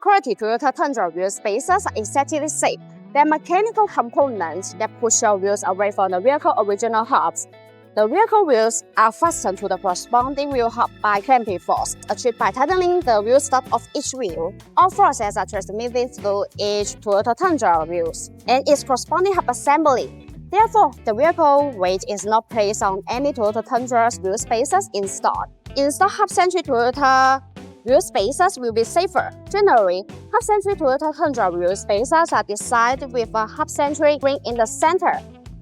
quality Toyota Tundra wheel spacers are exactly the same. They are mechanical components that push your wheels away from the vehicle original hubs. The vehicle wheels are fastened to the corresponding wheel hub by clamping force, achieved by tightening the wheel stud of each wheel. All forces are transmitted through each Toyota Tundra wheels and its corresponding hub assembly. Therefore, the vehicle weight is not placed on any Toyota Tundra's wheel spacers installed. Installed hub-centric Toyota wheel spacers will be safer. Generally, hub-centric Toyota Tundra wheel spacers are designed with a hub-centric ring in the center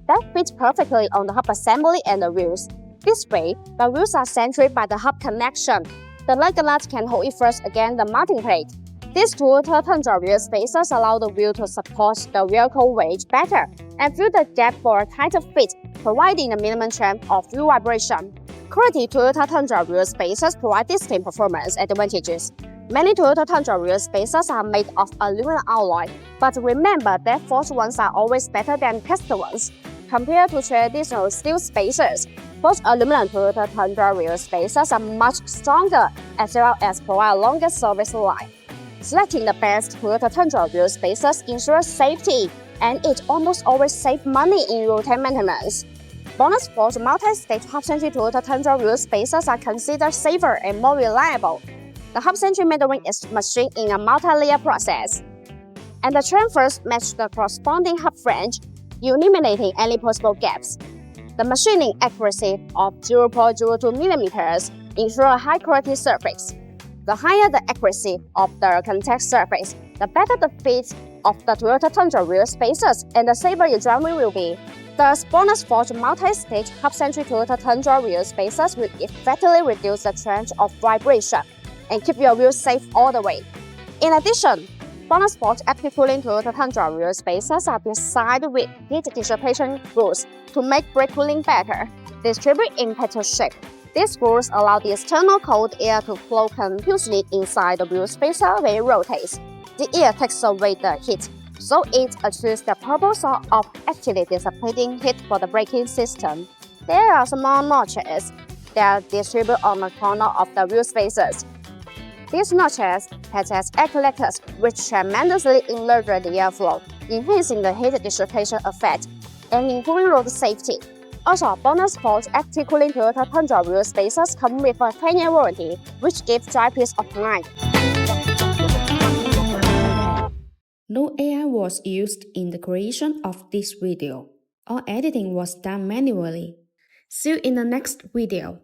that fits perfectly on the hub assembly and the wheels. This way, the wheels are centered by the hub connection. The leg nut can hold it first against the mounting plate. These Toyota Tundra wheel spacers allow the wheel to support the vehicle weight better and fill the gap for a tighter fit, providing a minimum chance of wheel vibration. Quality Toyota Tundra wheel spacers provide distinct performance advantages. Many Toyota Tundra wheel spacers are made of aluminum alloy, but remember that forged ones are always better than cast ones. Compared to traditional steel spacers, forged aluminum Toyota Tundra wheel spacers are much stronger as well as provide a longer service life. Selecting the best Toyota Tundra wheel spacers ensures safety, and it almost always saves money in routine maintenance. BONOSS multi-stage hub-centric Toyota Tundra wheel spacers are considered safer and more reliable. The hub-centric metering is machined in a multi-layer process, and the transfers match the corresponding hub flange, eliminating any possible gaps. The machining accuracy of 0.02 mm ensures a high-quality surface. The higher the accuracy of the contact surface, the better the fit of the Toyota Tundra wheel spacers and the safer your driving will be. Thus, BONOSS multi-stage hub-centric Toyota Tundra wheel spacers will effectively reduce the chance of vibration and keep your wheels safe all the way. In addition, BONOSS active cooling Toyota Tundra wheel spacers are designed with heat dissipation rules to make brake cooling better. Distributed in petal shape, these rules allow the external cold air to flow continuously inside the wheel spacer when it rotates. The air takes away the heat, so it achieves the purpose of actually dissipating heat for the braking system. There are small notches that are distributed on the corner of the wheel spacers. These notches act as air collectors, which tremendously enlarge the airflow, enhancing the heat dissipation effect and improving road safety. Also, BONOSS active cooling Toyota Tundra wheel spacers come with a 10-year warranty, which gives drive peace of mind. No AI was used in the creation of this video. All editing was done manually. See you in the next video.